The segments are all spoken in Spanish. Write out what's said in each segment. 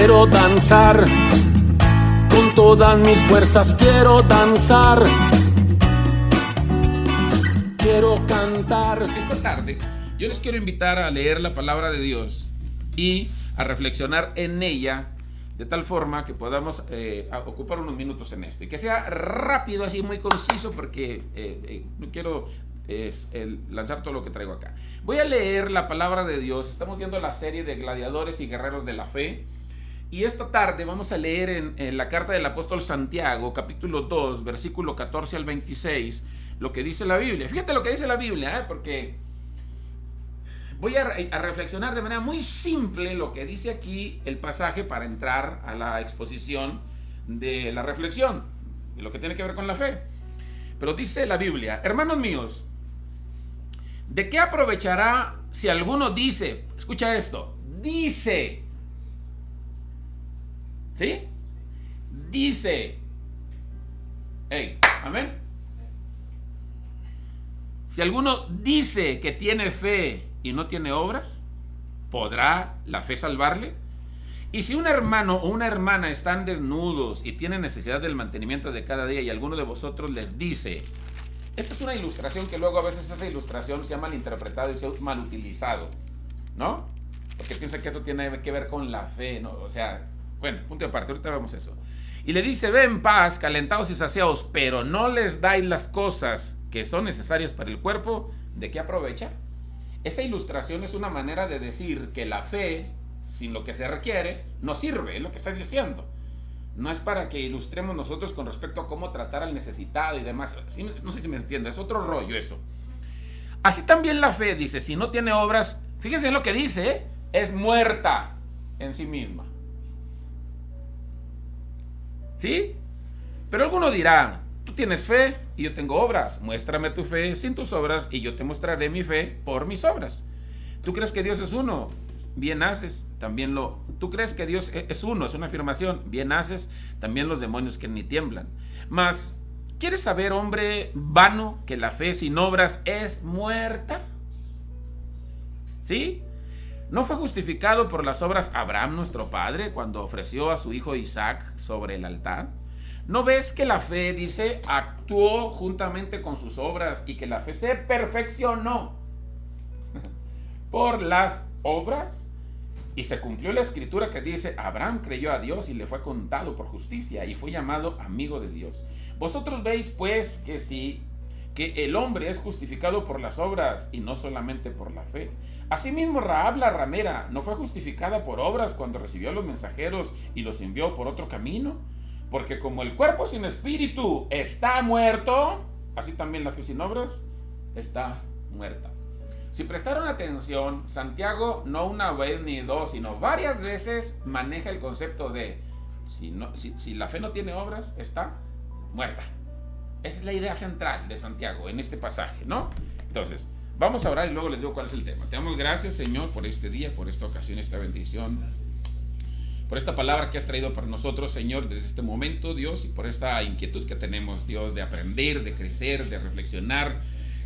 quiero danzar, con todas mis fuerzas quiero danzar, quiero cantar. Esta tarde yo les quiero invitar a leer la palabra de Dios y a reflexionar en ella, de tal forma que podamos ocupar unos minutos en esto y que sea rápido, así muy conciso, porque no quiero lanzar todo lo que traigo acá. Voy a leer la palabra de Dios. Estamos viendo la serie de gladiadores y guerreros de la fe, y esta tarde vamos a leer en la carta del apóstol Santiago, capítulo 2, versículo 14 al 26, lo que dice la Biblia. Fíjate lo que dice la Biblia, porque voy a reflexionar de manera muy simple lo que dice aquí el pasaje para entrar a la exposición de la reflexión, de lo que tiene que ver con la fe. Pero dice la Biblia: hermanos míos, ¿de qué aprovechará si alguno dice, escucha esto, dice, ¿sí? Dice, hey, amén. Si alguno dice que tiene fe y no tiene obras, ¿podrá la fe salvarle? Y si un hermano o una hermana están desnudos y tienen necesidad del mantenimiento de cada día, y alguno de vosotros les dice, esta es una ilustración que luego a veces esa ilustración se ha malinterpretado y se ha mal utilizado, ¿no? Porque piensa que eso tiene que ver con la fe, ¿no? O sea, bueno, punto de aparte, ahorita vemos eso. Y le dice, ve en paz, calentados y saciados, pero no les dais las cosas que son necesarias para el cuerpo, ¿de qué aprovecha? Esa ilustración es una manera de decir que la fe, sin lo que se requiere, no sirve, es lo que está diciendo. No es para que ilustremos nosotros con respecto a cómo tratar al necesitado y demás. Sí, no sé si me entiende, es otro rollo eso. Así también la fe, dice, si no tiene obras, fíjense en lo que dice, es muerta en sí misma. ¿Sí? Pero alguno dirá, tú tienes fe y yo tengo obras. Muéstrame tu fe sin tus obras y yo te mostraré mi fe por mis obras. ¿Tú crees que Dios es uno? Bien haces, también lo... Tú crees que Dios es uno, es una afirmación. Bien haces, también los demonios que ni tiemblan. Mas, ¿quieres saber, hombre vano, que la fe sin obras es muerta? ¿Sí? ¿No fue justificado por las obras Abraham, nuestro padre, cuando ofreció a su hijo Isaac sobre el altar? ¿No ves que la fe, dice, actuó juntamente con sus obras y que la fe se perfeccionó por las obras? Y se cumplió la escritura que dice, Abraham creyó a Dios y le fue contado por justicia y fue llamado amigo de Dios. Vosotros veis pues que el hombre es justificado por las obras y no solamente por la fe. Asimismo, Rahab la ramera no fue justificada por obras cuando recibió a los mensajeros y los envió por otro camino. Porque como el cuerpo sin espíritu está muerto, así también la fe sin obras está muerta. Si prestaron atención, Santiago no una vez ni dos, sino varias veces maneja el concepto de si la fe no tiene obras, está muerta. Esa es la idea central de Santiago en este pasaje, ¿no? Entonces, vamos a orar y luego les digo cuál es el tema. Te damos gracias, Señor, por este día, por esta ocasión, esta bendición, por esta palabra que has traído para nosotros, Señor, desde este momento, Dios, y por esta inquietud que tenemos, Dios, de aprender, de crecer, de reflexionar,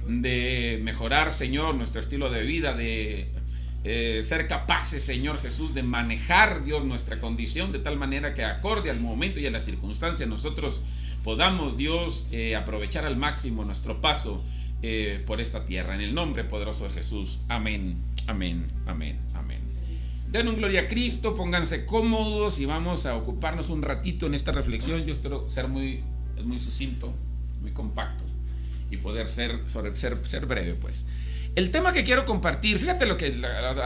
de mejorar, Señor, nuestro estilo de vida, de ser capaces, Señor Jesús, de manejar, Dios, nuestra condición de tal manera que acorde al momento y a la circunstancia nosotros podamos, Dios, aprovechar al máximo nuestro paso por esta tierra. En el nombre poderoso de Jesús. Amén, amén, amén, amén. Den un gloria a Cristo, pónganse cómodos y vamos a ocuparnos un ratito en esta reflexión. Yo espero ser muy sucinto, muy compacto y poder ser breve, pues. El tema que quiero compartir, fíjate a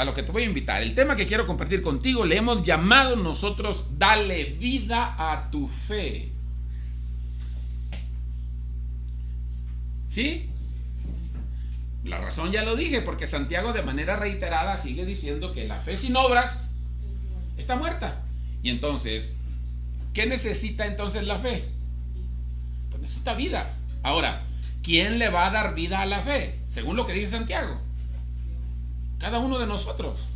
lo que te voy a invitar. El tema que quiero compartir contigo le hemos llamado nosotros, dale vida a tu fe. ¿Sí? La razón ya lo dije, porque Santiago de manera reiterada sigue diciendo que la fe sin obras está muerta. Y entonces, ¿qué necesita entonces la fe? Pues necesita vida. Ahora, ¿quién le va a dar vida a la fe? Según lo que dice Santiago, cada uno de nosotros,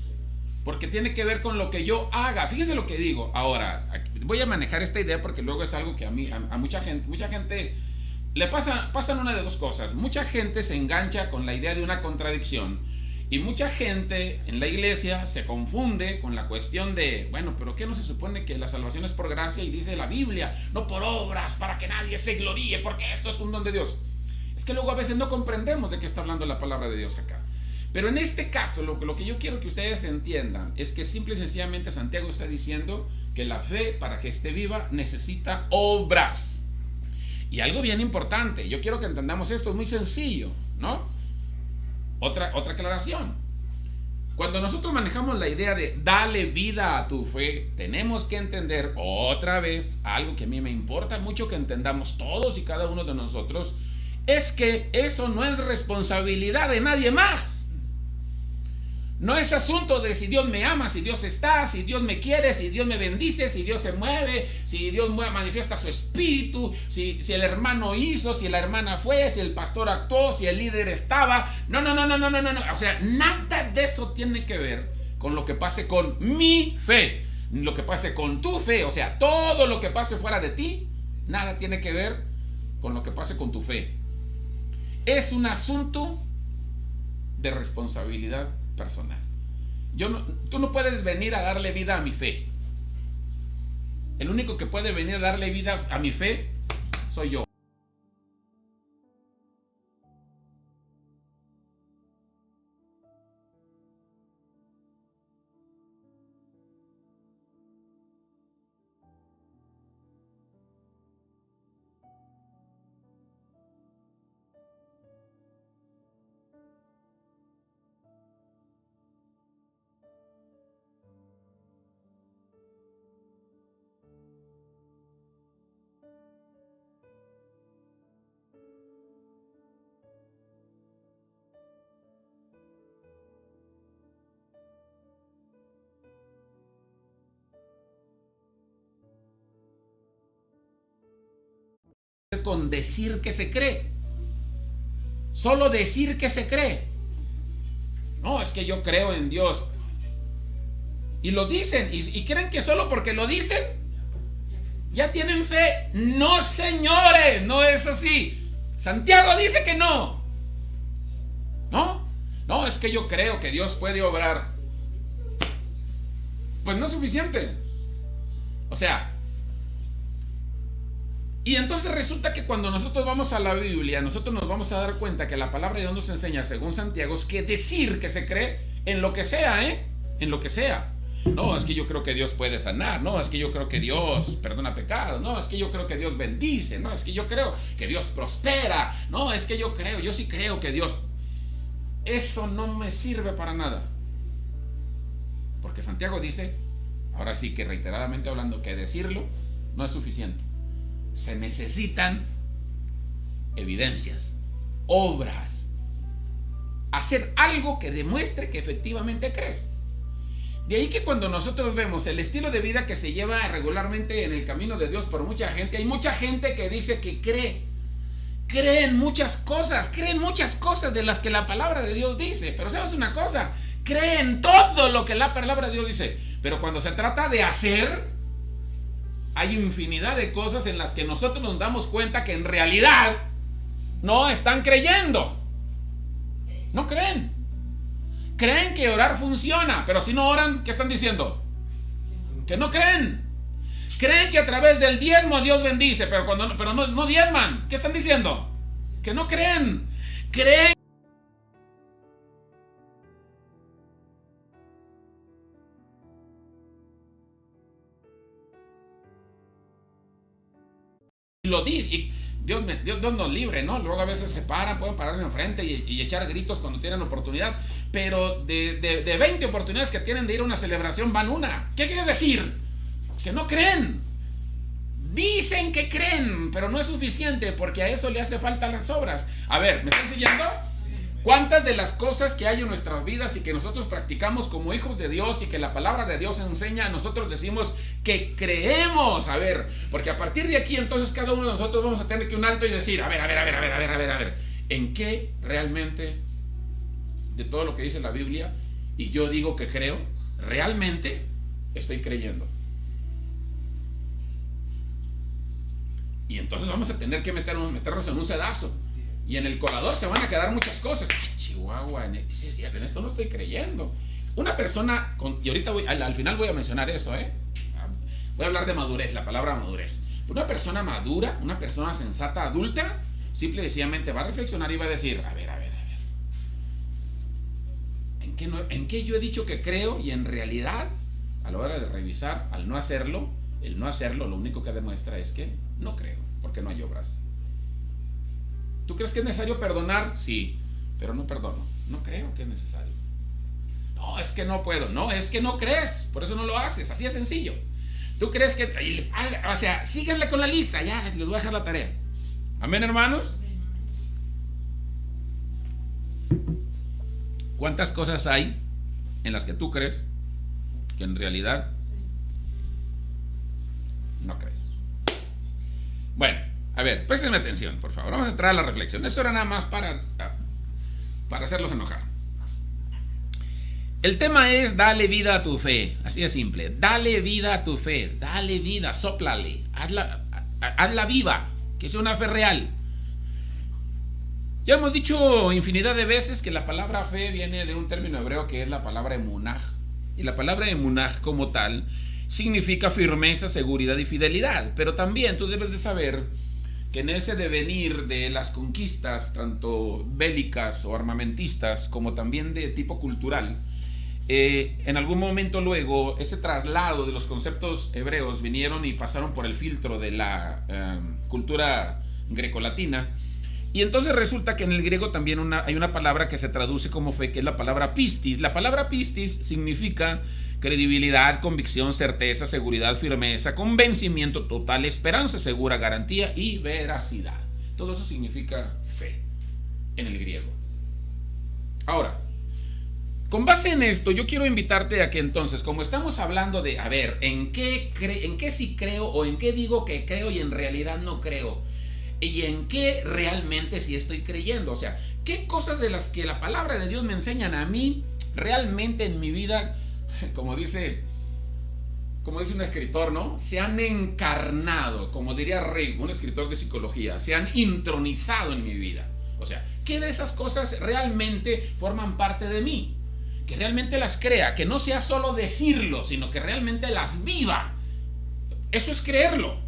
porque tiene que ver con lo que yo haga. Fíjense lo que digo. Ahora, voy a manejar esta idea porque luego es algo que a mucha gente le pasan una de dos cosas. Mucha gente se engancha con la idea de una contradicción Y mucha gente en la iglesia se confunde con la cuestión de, bueno, pero ¿qué no se supone que la salvación es por gracia? Y dice la Biblia, no por obras, para que nadie se gloríe, porque esto es un don de Dios. Es que luego a veces no comprendemos de qué está hablando la palabra de Dios acá. Pero en este caso, lo que yo quiero que ustedes entiendan es que simple y sencillamente Santiago está diciendo que la fe, para que esté viva, necesita obras. Y algo bien importante, yo quiero que entendamos esto, es muy sencillo, ¿no? Otra aclaración. Cuando nosotros manejamos la idea de dale vida a tu fe, tenemos que entender otra vez algo que a mí me importa mucho que entendamos todos y cada uno de nosotros, es que eso no es responsabilidad de nadie más. No es asunto de si Dios me ama, si Dios está, si Dios me quiere, si Dios me bendice, si Dios se mueve, si Dios manifiesta su espíritu, si el hermano hizo, si la hermana fue, si el pastor actuó, si el líder estaba. No. O sea, nada de eso tiene que ver con lo que pase con mi fe, lo que pase con tu fe. O sea, todo lo que pase fuera de ti, nada tiene que ver con lo que pase con tu fe. Es un asunto de responsabilidad personal. Tú no puedes venir a darle vida a mi fe. El único que puede venir a darle vida a mi fe soy yo. Con decir que se cree, solo decir que se cree. No, es que yo creo en Dios y lo dicen y creen que solo porque lo dicen ya tienen fe. No, señores, no es así. Santiago dice que no, es que yo creo que Dios puede obrar. Pues no es suficiente. O sea, y entonces resulta que cuando nosotros vamos a la Biblia, nosotros nos vamos a dar cuenta que la palabra de Dios nos enseña, según Santiago, es que decir que se cree en lo que sea, en lo que sea. No, es que yo creo que Dios puede sanar. No, es que yo creo que Dios perdona pecados. No, es que yo creo que Dios bendice. No, es que yo creo que Dios prospera. No, es que yo sí creo que Dios... Eso no me sirve para nada. Porque Santiago dice, ahora sí que reiteradamente hablando, que decirlo no es suficiente. Se necesitan evidencias, obras, hacer algo que demuestre que efectivamente crees. De ahí que cuando nosotros vemos el estilo de vida que se lleva regularmente en el camino de Dios por mucha gente, hay mucha gente que dice que cree en muchas cosas de las que la palabra de Dios dice. Pero sabes una cosa, cree en todo lo que la palabra de Dios dice, pero cuando se trata de hacer, hay infinidad de cosas en las que nosotros nos damos cuenta que en realidad no están creyendo. No creen. Creen que orar funciona, pero si no oran, ¿qué están diciendo? Que no creen. Creen que a través del diezmo Dios bendice, pero no diezman. ¿Qué están diciendo? Que no creen. Creen. Lo dice, y Dios nos libre, ¿no? Luego a veces se pueden pararse enfrente y echar gritos cuando tienen oportunidad, pero de 20 oportunidades que tienen de ir a una celebración van una. ¿Qué quiere decir? Que no creen. Dicen que creen, pero no es suficiente, porque a eso le hace falta las obras. A ver, ¿me están siguiendo? ¿Cuántas de las cosas que hay en nuestras vidas y que nosotros practicamos como hijos de Dios y que la palabra de Dios enseña, nosotros decimos que creemos? A ver, porque a partir de aquí entonces cada uno de nosotros vamos a tener que un alto y decir, a ver, ¿en qué realmente de todo lo que dice la Biblia y yo digo que creo, realmente estoy creyendo? Y entonces vamos a tener que meternos en un sedazo Y en el colador se van a quedar muchas cosas. Ay, Chihuahua, en esto no estoy creyendo. Una persona, y ahorita al final voy a mencionar eso, voy a hablar de madurez, la palabra madurez. Una persona madura, una persona sensata, adulta, simple y sencillamente va a reflexionar y va a decir, a ver. ¿En qué yo he dicho que creo? Y en realidad, a la hora de revisar, el no hacerlo, lo único que demuestra es que no creo, porque no hay obras. ¿Tú crees que es necesario perdonar? Sí, pero no perdono. No creo que es necesario. No, es que no puedo. No, es que no crees, por eso no lo haces. Así de sencillo. ¿Tú crees que...? O sea, síganle con la lista, ya, les voy a dejar la tarea. ¿Amén, hermanos? ¿Cuántas cosas hay en las que tú crees que en realidad no crees? Bueno, a ver, préstenme atención, por favor. Vamos a entrar a la reflexión. Eso era nada más para hacerlos enojar. El tema es dale vida a tu fe. Así de simple. Dale vida a tu fe. Dale vida, sóplale. Hazla viva. Que sea una fe real. Ya hemos dicho infinidad de veces que la palabra fe viene de un término hebreo que es la palabra emunaj. Y la palabra emunaj como tal significa firmeza, seguridad y fidelidad. Pero también tú debes de saber que en ese devenir de las conquistas, tanto bélicas o armamentistas, como también de tipo cultural, en algún momento luego ese traslado de los conceptos hebreos vinieron y pasaron por el filtro de la cultura grecolatina. Y entonces resulta que en el griego también hay una palabra que se traduce como fe, que es la palabra pistis. La palabra pistis significa credibilidad, convicción, certeza, seguridad, firmeza, convencimiento total, esperanza segura, garantía y veracidad. Todo eso significa fe en el griego. Ahora, con base en esto, yo quiero invitarte a que entonces, como estamos hablando de, a ver, ¿en qué sí creo o en qué digo que creo y en realidad no creo? Y en qué realmente sí estoy creyendo. O sea, qué cosas de las que la palabra de Dios me enseñan a mí realmente en mi vida, como dice un escritor, ¿no? Se han encarnado, como diría Rey, un escritor de psicología, se han intronizado en mi vida. O sea, ¿qué de esas cosas realmente forman parte de mí? Que realmente las crea, que no sea solo decirlo, sino que realmente las viva. Eso es creerlo.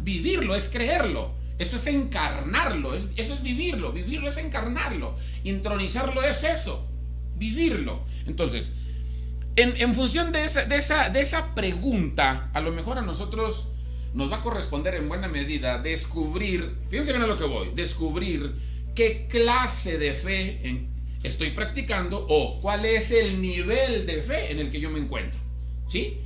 Vivirlo es creerlo. Eso es encarnarlo, eso es vivirlo es encarnarlo, intronizarlo es eso, vivirlo. Entonces, en función de esa pregunta, a lo mejor a nosotros nos va a corresponder en buena medida descubrir, fíjense bien a lo que voy, descubrir qué clase de fe estoy practicando o cuál es el nivel de fe en el que yo me encuentro, ¿sí?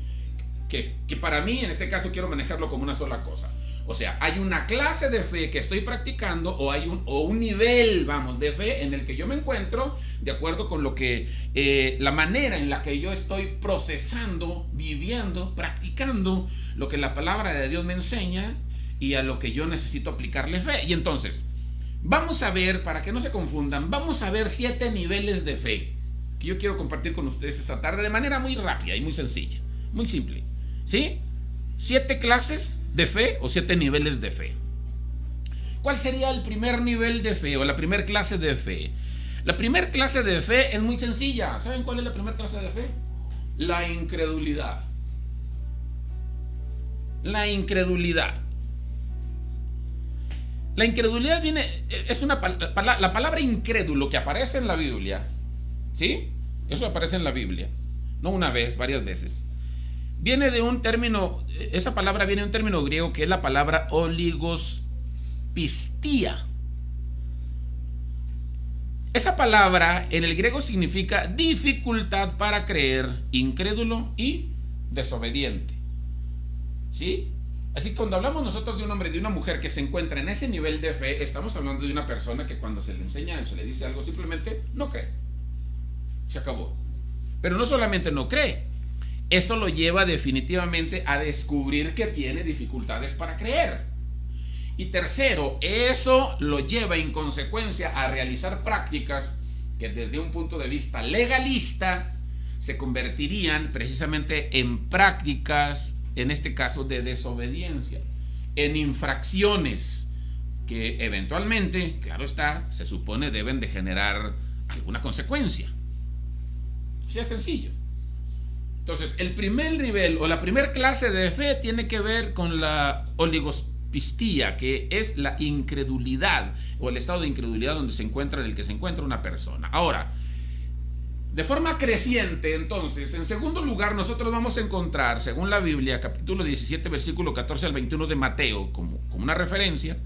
Que para mí, en este caso, quiero manejarlo como una sola cosa. O sea, hay una clase de fe que estoy practicando o hay un nivel, de fe en el que yo me encuentro de acuerdo con lo que la manera en la que yo estoy procesando, viviendo, practicando lo que la palabra de Dios me enseña y a lo que yo necesito aplicarle fe. Y entonces, vamos a ver, para que no se confundan, vamos a ver 7 niveles de fe que yo quiero compartir con ustedes esta tarde de manera muy rápida y muy sencilla, muy simple, ¿sí? 7 clases de fe o 7 niveles de fe. ¿Cuál sería el primer nivel de fe o la primera clase de fe? La primera clase de fe es muy sencilla. ¿Saben cuál es la primera clase de fe? La incredulidad. La incredulidad. La incredulidad es la palabra incrédulo que aparece en la Biblia, ¿sí? Eso aparece en la Biblia, no una vez, varias veces. Viene de un término, esa palabra viene de un término griego que es la palabra oligospistia. Esa palabra en el griego significa dificultad para creer, incrédulo y desobediente. ¿Sí? Así que cuando hablamos nosotros de un hombre y de una mujer que se encuentra en ese nivel de fe, estamos hablando de una persona que cuando se le enseña o se le dice algo simplemente no cree. Se acabó. Pero no solamente no cree, eso lo lleva definitivamente a descubrir que tiene dificultades para creer. Y tercero, eso lo lleva en consecuencia a realizar prácticas que desde un punto de vista legalista se convertirían precisamente en prácticas, en este caso de desobediencia, en infracciones que eventualmente, claro está, se supone deben de generar alguna consecuencia. O sea, sencillo. Entonces, el primer nivel o la primera clase de fe tiene que ver con la oligospistía, que es la incredulidad o el estado de incredulidad en el que se encuentra una persona. Ahora, de forma creciente, entonces, en segundo lugar, nosotros vamos a encontrar, según la Biblia, capítulo 17, versículo 14 al 21 de Mateo, como una referencia,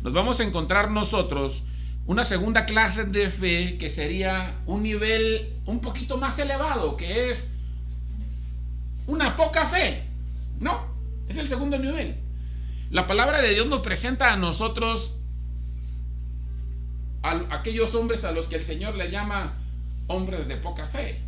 nos vamos a encontrar nosotros una segunda clase de fe que sería un nivel un poquito más elevado, que es una poca fe. No, es el segundo nivel. La palabra de Dios nos presenta a nosotros a aquellos hombres a los que el Señor le llama hombres de poca fe,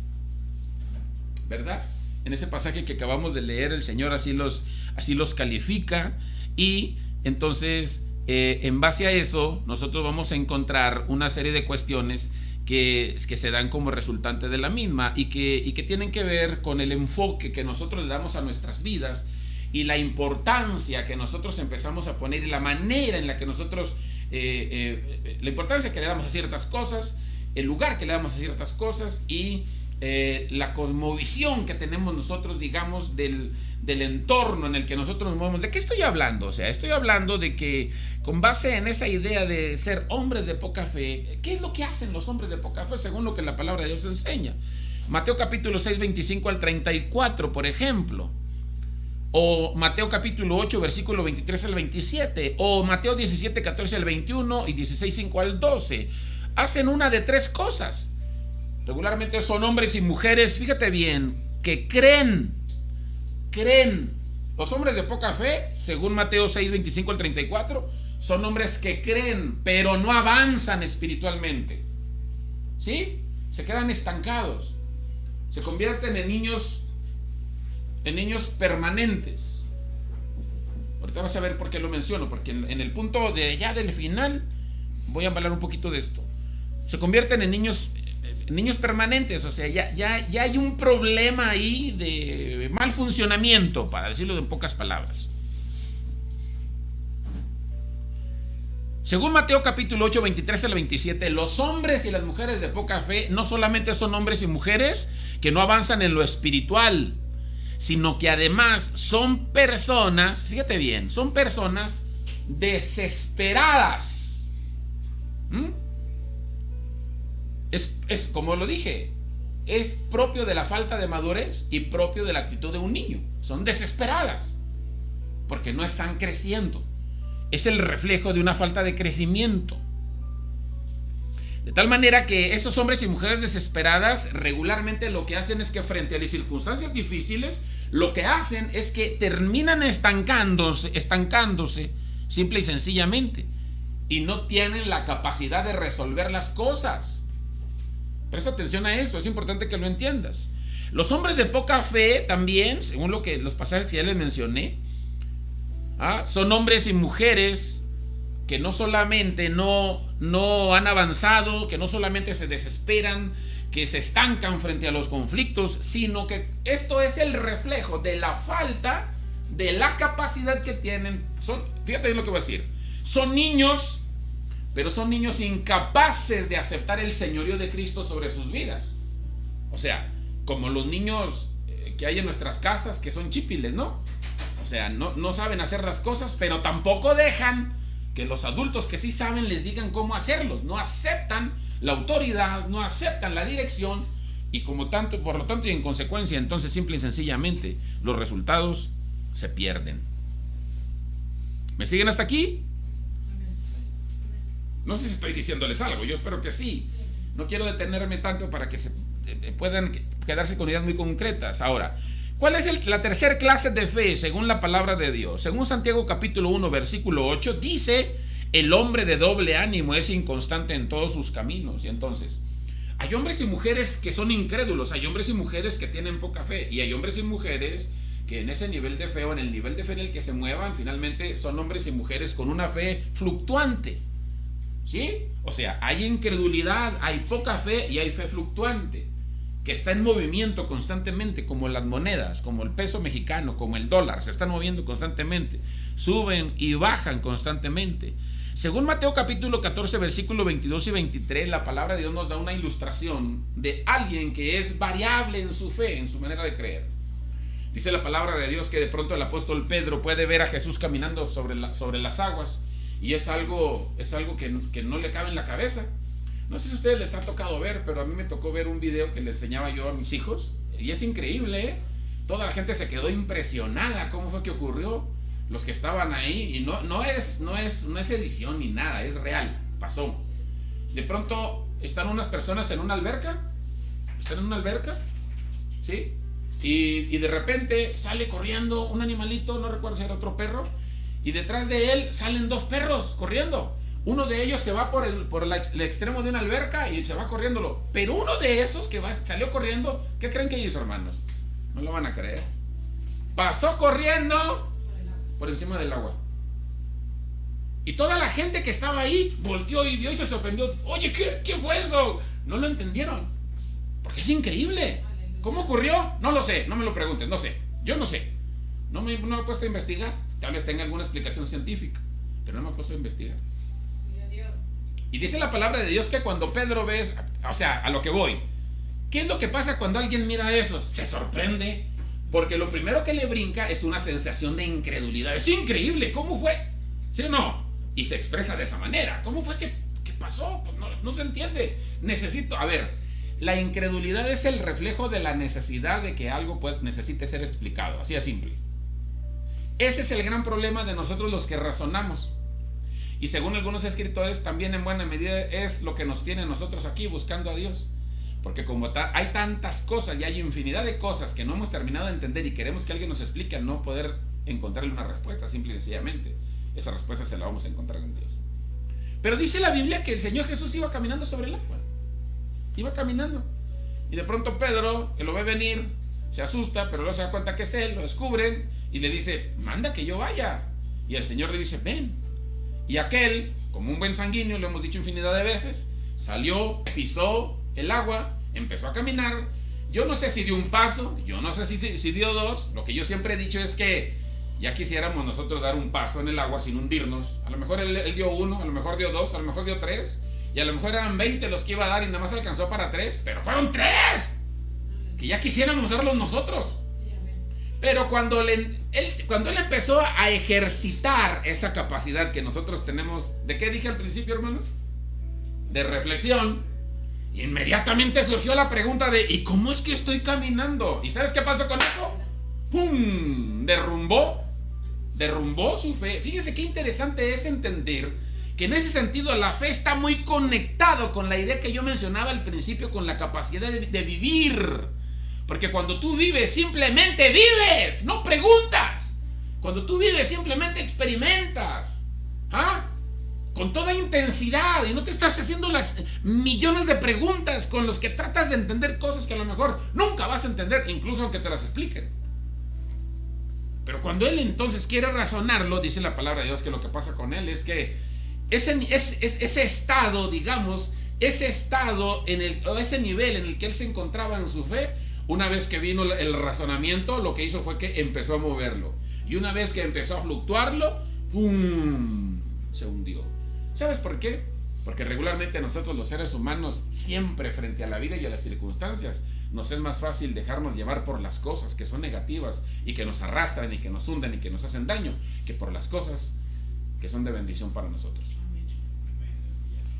¿verdad? En ese pasaje que acabamos de leer, el Señor así los califica, y entonces en base a eso nosotros vamos a encontrar una serie de cuestiones que se dan como resultante de la misma y que tienen que ver con el enfoque que nosotros le damos a nuestras vidas y la importancia que nosotros empezamos a poner y la manera en la que nosotros la importancia que le damos a ciertas cosas, el lugar que le damos a ciertas cosas y la cosmovisión que tenemos nosotros, digamos, del entorno en el que nosotros nos movemos. ¿De qué estoy hablando? O sea, estoy hablando de que con base en esa idea de ser hombres de poca fe, ¿qué es lo que hacen los hombres de poca fe según lo que la palabra de Dios enseña? Mateo capítulo 6, 25 al 34, por ejemplo. O Mateo capítulo 8, versículo 23 al 27. O Mateo 17, 14 al 21 y 16, 5 al 12. Hacen una de tres cosas. Regularmente son hombres y mujeres, fíjate bien, que creen. Los hombres de poca fe, según Mateo 6, 25 al 34, son hombres que creen, pero no avanzan espiritualmente. ¿Sí? Se quedan estancados. Se convierten en niños permanentes. Ahorita vas a ver por qué lo menciono, porque en el punto de ya del final voy a hablar un poquito de esto. Se convierten en niños permanentes, o sea, ya hay un problema ahí de mal funcionamiento, para decirlo en pocas palabras. Según Mateo capítulo 8, 23 al 27, los hombres y las mujeres de poca fe no solamente son hombres y mujeres que no avanzan en lo espiritual, sino que además son personas, fíjate bien, son personas desesperadas. Es como lo dije, es propio de la falta de madurez y propio de la actitud de un niño. Son desesperadas porque no están creciendo. Es el reflejo de una falta de crecimiento. De tal manera que esos hombres y mujeres desesperadas regularmente lo que hacen es que frente a las circunstancias difíciles, lo que hacen es que terminan estancándose simple y sencillamente, y no tienen la capacidad de resolver las cosas. Presta atención a eso, es importante que lo entiendas. Los hombres de poca fe también, según los pasajes que ya les mencioné, son hombres y mujeres que no solamente no han avanzado, que no solamente se desesperan, que se estancan frente a los conflictos, sino que esto es el reflejo de la falta de la capacidad que tienen. Fíjate bien lo que voy a decir. Son niños, pero son niños incapaces de aceptar el señorío de Cristo sobre sus vidas. O sea, como los niños que hay en nuestras casas, que son chípiles, ¿no? O sea, no saben hacer las cosas, pero tampoco dejan que los adultos que sí saben les digan cómo hacerlos. No aceptan la autoridad, no aceptan la dirección, y por lo tanto y en consecuencia, entonces simple y sencillamente los resultados se pierden. ¿Me siguen hasta aquí? No sé si estoy diciéndoles algo, yo espero que sí. No quiero detenerme tanto para que puedan quedarse con ideas muy concretas. Ahora, ¿cuál es la tercera clase de fe según la palabra de Dios? Según Santiago capítulo 1 versículo 8 dice: el hombre de doble ánimo es inconstante en todos sus caminos. Y entonces, hay hombres y mujeres que son incrédulos, hay hombres y mujeres que tienen poca fe, y hay hombres y mujeres que en ese nivel de fe o en el nivel de fe en el que se muevan, finalmente son hombres y mujeres con una fe fluctuante. ¿Sí? O sea, hay incredulidad, hay poca fe y hay fe fluctuante, que está en movimiento constantemente, como las monedas, como el peso mexicano, como el dólar, se están moviendo constantemente, suben y bajan constantemente. Según Mateo capítulo 14, versículo 22 y 23, la palabra de Dios nos da una ilustración de alguien que es variable en su fe, en su manera de creer. Dice la palabra de Dios que de pronto el apóstol Pedro puede ver a Jesús caminando sobre las aguas, y es algo que no le cabe en la cabeza. No sé si a ustedes les ha tocado ver, pero a mí me tocó ver un video que le enseñaba yo a mis hijos, y es increíble, ¿eh? Toda la gente se quedó impresionada. ¿Cómo fue que ocurrió? Los que estaban ahí, y no es edición ni nada, es real, pasó. De pronto están unas personas en una alberca, ¿sí? Y de repente sale corriendo un animalito, no recuerdo si era otro perro, y detrás de él salen dos perros corriendo. Uno de ellos se va por el extremo de una alberca y se va corriéndolo. Pero uno de esos que salió corriendo, ¿qué creen que hizo, hermanos? No lo van a creer. Pasó corriendo por encima del agua. Y toda la gente que estaba ahí volteó y vio y se sorprendió. Oye, ¿qué fue eso? No lo entendieron. Porque es increíble. ¿Cómo ocurrió? No lo sé, no me lo preguntes, no sé. Yo no sé. No me he puesto a investigar. Tal vez tenga alguna explicación científica, pero no me he puesto a investigar. Y dice la palabra de Dios que cuando Pedro ve, o sea, a lo que voy, ¿qué es lo que pasa cuando alguien mira eso? Se sorprende, porque lo primero que le brinca es una sensación de incredulidad. Es increíble, ¿cómo fue? ¿Sí o no? Y se expresa de esa manera. ¿Cómo fue que pasó? Pues no se entiende. La incredulidad es el reflejo de la necesidad de que algo necesite ser explicado, así de simple. Ese es el gran problema de nosotros los que razonamos. Y según algunos escritores, también en buena medida es lo que nos tiene nosotros aquí buscando a Dios. Porque como hay tantas cosas y hay infinidad de cosas que no hemos terminado de entender y queremos que alguien nos explique, al no poder encontrarle una respuesta, simple y sencillamente, esa respuesta se la vamos a encontrar en Dios. Pero dice la Biblia que el Señor Jesús iba caminando sobre el agua. Iba caminando. Y de pronto Pedro, que lo ve venir, se asusta, pero luego se da cuenta que es él, lo descubren y le dice, manda que yo vaya. Y el Señor le dice, ven. Y aquel, como un buen sanguíneo, lo hemos dicho infinidad de veces, salió, pisó el agua, empezó a caminar. Yo no sé si dio un paso, yo no sé si dio dos. Lo que yo siempre he dicho es que ya quisiéramos nosotros dar un paso en el agua sin hundirnos. A lo mejor él dio uno, a lo mejor dio dos, a lo mejor dio tres, y a lo mejor eran 20 los que iba a dar y nada más alcanzó para 3, pero fueron 3 que ya quisiéramos darlos nosotros. Pero cuando él empezó a ejercitar esa capacidad que nosotros tenemos, ¿de qué dije al principio, hermanos? De reflexión. Inmediatamente surgió la pregunta de ¿y cómo es que estoy caminando? ¿Y sabes qué pasó con eso? ¡Pum! Derrumbó su fe. Fíjense qué interesante es entender que en ese sentido la fe está muy conectado con la idea que yo mencionaba al principio, con la capacidad de vivir. Porque cuando tú vives, simplemente vives, no preguntas. Cuando tú vives, simplemente experimentas. Con toda intensidad, y no te estás haciendo las millones de preguntas con los que tratas de entender cosas que a lo mejor nunca vas a entender, incluso aunque te las expliquen. Pero cuando él entonces quiere razonarlo, dice la palabra de Dios que lo que pasa con él es que ese estado, digamos, ese nivel en el que él se encontraba en su fe, una vez que vino el razonamiento, lo que hizo fue que empezó a moverlo. Y una vez que empezó a fluctuarlo, ¡pum!, se hundió. ¿Sabes por qué? Porque regularmente nosotros los seres humanos, siempre frente a la vida y a las circunstancias, nos es más fácil dejarnos llevar por las cosas que son negativas y que nos arrastran y que nos hunden y que nos hacen daño, que por las cosas que son de bendición para nosotros.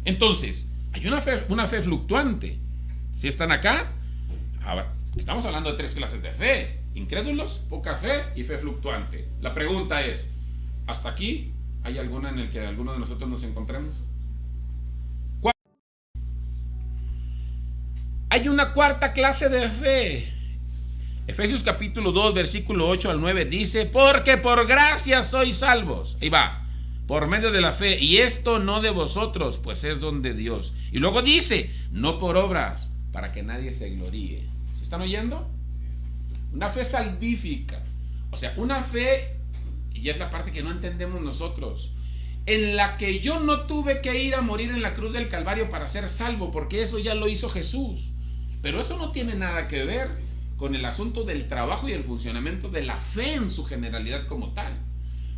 Entonces, hay una fe fluctuante. Si están acá, ahora, estamos hablando de 3 clases de fe: incrédulos, poca fe y fe fluctuante. La pregunta es, ¿hasta aquí hay alguna en el que alguno de nosotros nos encontremos? Hay una cuarta clase de fe. Efesios capítulo 2, versículo 8 al 9 dice: porque por gracia sois salvos. Ahí va. Por medio de la fe, y esto no de vosotros, pues es don de Dios. Y luego dice: no por obras, para que nadie se gloríe. ¿Se están oyendo? Una fe salvífica. O sea, una fe, y es la parte que no entendemos nosotros, en la que yo no tuve que ir a morir en la cruz del Calvario para ser salvo, porque eso ya lo hizo Jesús. Pero eso no tiene nada que ver con el asunto del trabajo y el funcionamiento de la fe en su generalidad como tal.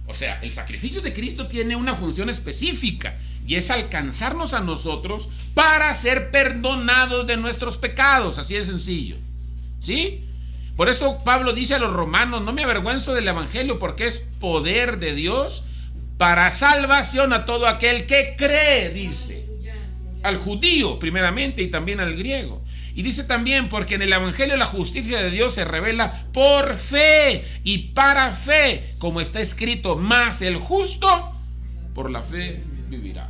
O sea, el sacrificio de Cristo tiene una función específica y es alcanzarnos a nosotros para ser perdonados de nuestros pecados, así de sencillo, ¿sí? Por eso Pablo dice a los romanos: no me avergüenzo del evangelio, porque es poder de Dios para salvación a todo aquel que cree, dice, al judío primeramente y también al griego. Y dice también: porque en el evangelio la justicia de Dios se revela por fe y para fe, como está escrito: mas el justo por la fe vivirá.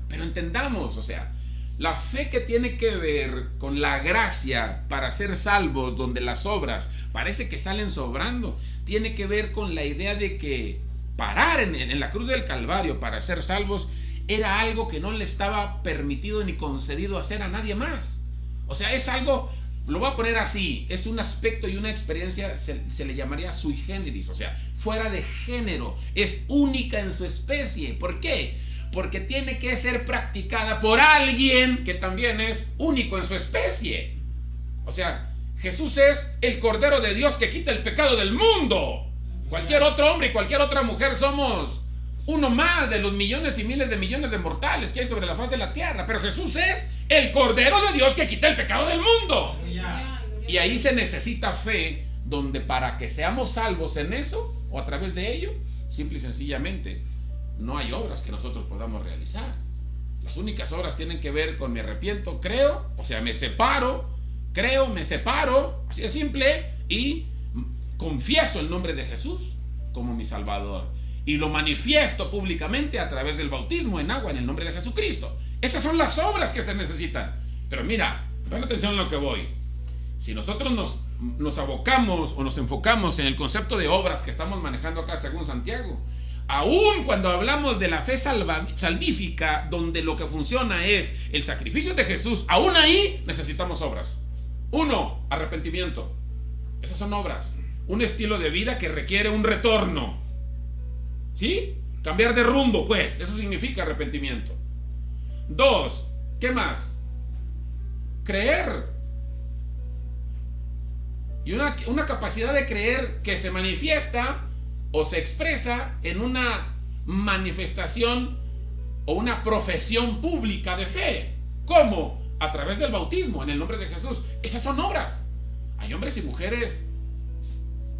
Pero entendamos, o sea, la fe que tiene que ver con la gracia para ser salvos, donde las obras parece que salen sobrando, tiene que ver con la idea de que parar en la cruz del Calvario para ser salvos era algo que no le estaba permitido ni concedido hacer a nadie más. O sea, es algo, lo voy a poner así, es un aspecto y una experiencia, se le llamaría sui generis, o sea, fuera de género, es única en su especie. ¿Por qué? Porque tiene que ser practicada por alguien que también es único en su especie. O sea, Jesús es el Cordero de Dios que quita el pecado del mundo. Cualquier otro hombre y cualquier otra mujer somos uno más de los millones y miles de millones de mortales que hay sobre la faz de la tierra. Pero Jesús es el Cordero de Dios que quita el pecado del mundo. Y ahí se necesita fe, donde para que seamos salvos en eso o a través de ello, simple y sencillamente, no hay obras que nosotros podamos realizar. Las únicas obras tienen que ver con: me arrepiento, creo, o sea, me separo, creo, me separo, así de simple, y confieso el nombre de Jesús como mi Salvador. Y lo manifiesto públicamente a través del bautismo en agua en el nombre de Jesucristo. Esas son las obras que se necesitan. Pero mira, pon atención a lo que voy. Si nosotros nos abocamos o nos enfocamos en el concepto de obras que estamos manejando acá según Santiago, aún cuando hablamos de la fe salvífica, donde lo que funciona es el sacrificio de Jesús, aún ahí necesitamos obras. 1, arrepentimiento. Esas son obras. Un estilo de vida que requiere un retorno, ¿sí? Cambiar de rumbo, pues, eso significa arrepentimiento. 2, ¿qué más? Creer. Y una capacidad de creer que se manifiesta o se expresa en una manifestación o una profesión pública de fe. ¿Cómo? A través del bautismo en el nombre de Jesús. Esas son obras. Hay hombres y mujeres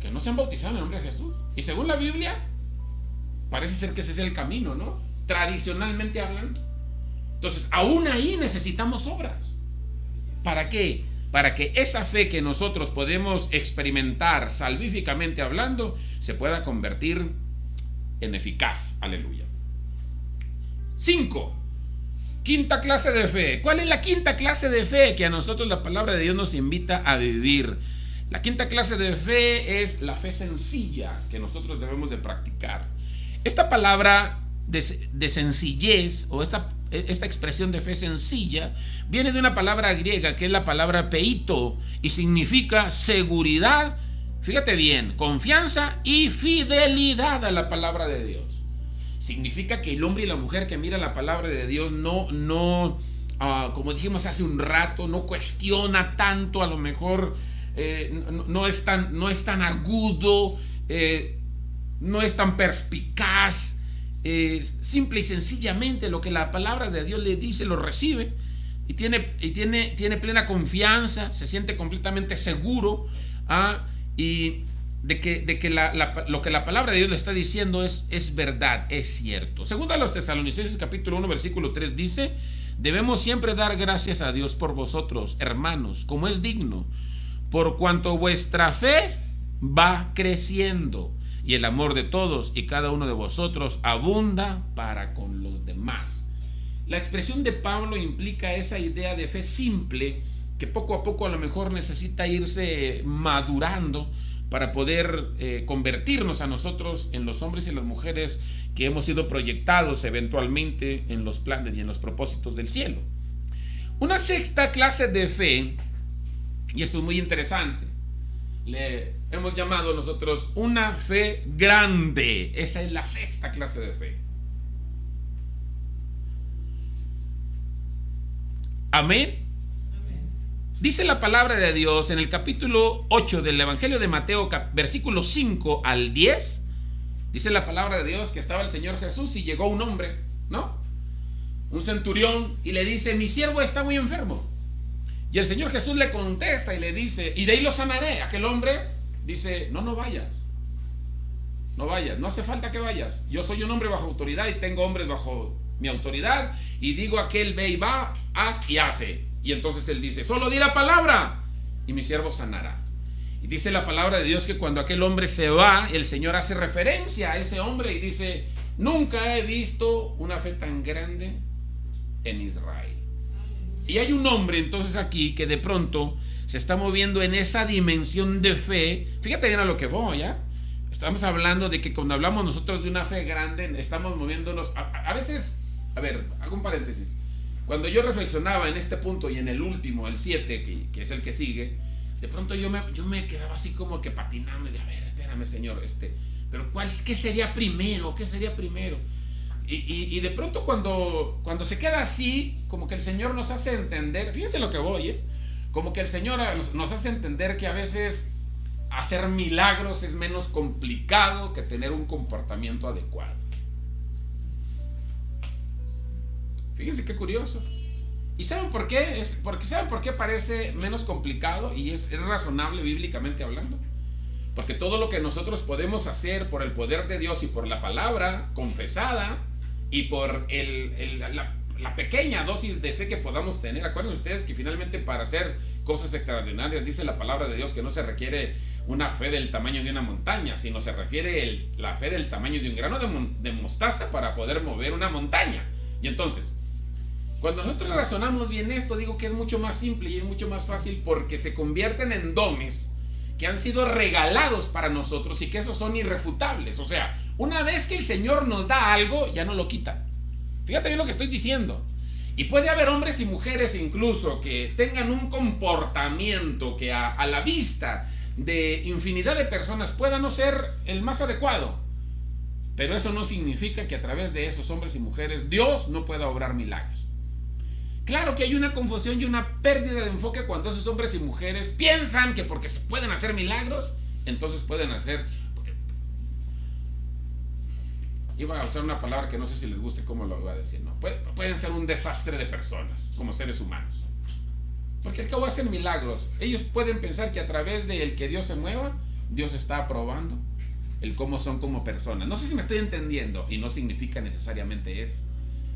que no se han bautizado en el nombre de Jesús. Y según la Biblia, parece ser que ese es el camino, ¿no? Tradicionalmente hablando. Entonces, aún ahí necesitamos obras. ¿Para qué? Para que esa fe que nosotros podemos experimentar salvíficamente hablando se pueda convertir en eficaz. Aleluya. 5. Quinta clase de fe. ¿Cuál es la quinta clase de fe que a nosotros la palabra de Dios nos invita a vivir? La quinta clase de fe es la fe sencilla que nosotros debemos de practicar. Esta palabra de sencillez o esta expresión de fe sencilla viene de una palabra griega que es la palabra peito y significa seguridad, fíjate bien, confianza y fidelidad a la palabra de Dios. Significa que el hombre y la mujer que mira la palabra de Dios no como dijimos hace un rato, no cuestiona tanto, a lo mejor no es tan agudo, no es tan perspicaz. Simple y sencillamente lo que la palabra de Dios le dice lo recibe y tiene plena confianza, se siente completamente seguro y de que lo que la palabra de Dios le está diciendo es verdad, es cierto. Segundo a los Tesalonicenses capítulo 1 versículo 3 dice: debemos siempre dar gracias a Dios por vosotros, hermanos, como es digno, por cuanto vuestra fe va creciendo y el amor de todos y cada uno de vosotros abunda para con los demás. La expresión de Pablo implica esa idea de fe simple que poco a poco a lo mejor necesita irse madurando para poder convertirnos a nosotros en los hombres y las mujeres que hemos sido proyectados eventualmente en los planes y en los propósitos del cielo. Una sexta clase de fe, y esto es muy interesante, le hemos llamado nosotros una fe grande. Esa es la sexta clase de fe. Amén. Dice la palabra de Dios en el capítulo 8 del Evangelio de Mateo, versículos 5 al 10, Dice la palabra de Dios que estaba el Señor Jesús y llegó un hombre, ¿no? Un centurión, y le dice: mi siervo está muy enfermo. Y el Señor Jesús le contesta y le dice: iré y lo sanaré. Aquel hombre dice: no vayas. No vayas, no hace falta que vayas. Yo soy un hombre bajo autoridad y tengo hombres bajo mi autoridad. Y digo a aquel: ve y va, haz y hace. Y entonces él dice: solo di la palabra y mi siervo sanará. Y dice la palabra de Dios que cuando aquel hombre se va, el Señor hace referencia a ese hombre y dice: nunca he visto una fe tan grande en Israel. Y hay un hombre entonces aquí que de pronto se está moviendo en esa dimensión de fe. Fíjate bien a lo que voy, ¿ya? Estamos hablando de que cuando hablamos nosotros de una fe grande, estamos moviéndonos a veces. A ver, hago un paréntesis. Cuando yo reflexionaba en este punto y en el último, el 7, que es el que sigue, de pronto yo me quedaba así como que patinando. Y a ver, espérame, Señor, pero ¿qué sería primero? ¿Qué sería primero? Y de pronto cuando se queda así, como que el Señor nos hace entender, fíjense lo que voy, como que el Señor nos hace entender que a veces hacer milagros es menos complicado que tener un comportamiento adecuado. Fíjense qué curioso. ¿Y saben por qué? ¿Saben por qué parece menos complicado y es razonable bíblicamente hablando? Porque todo lo que nosotros podemos hacer por el poder de Dios y por la palabra confesada y por la pequeña dosis de fe que podamos tener. Acuérdense ustedes que finalmente para hacer cosas extraordinarias, dice la palabra de Dios, que no se requiere una fe del tamaño de una montaña, sino se refiere la fe del tamaño de un grano de mostaza para poder mover una montaña. Y entonces, cuando nosotros razonamos bien esto, digo que es mucho más simple y es mucho más fácil porque se convierten en dones que han sido regalados para nosotros y que esos son irrefutables. O sea, una vez que el Señor nos da algo, ya no lo quita. Fíjate bien lo que estoy diciendo. Y puede haber hombres y mujeres incluso que tengan un comportamiento que a la vista de infinidad de personas pueda no ser el más adecuado. Pero eso no significa que a través de esos hombres y mujeres Dios no pueda obrar milagros. Claro que hay una confusión y una pérdida de enfoque cuando esos hombres y mujeres piensan que porque se pueden hacer milagros, entonces pueden hacer... Iba a usar una palabra que no sé si les guste cómo lo iba a decir, ¿no? Pueden ser un desastre de personas, como seres humanos. Porque al cabo hacen milagros. Ellos pueden pensar que a través del que Dios se mueva, Dios está aprobando el cómo son como personas. No sé si me estoy entendiendo, y no significa necesariamente eso.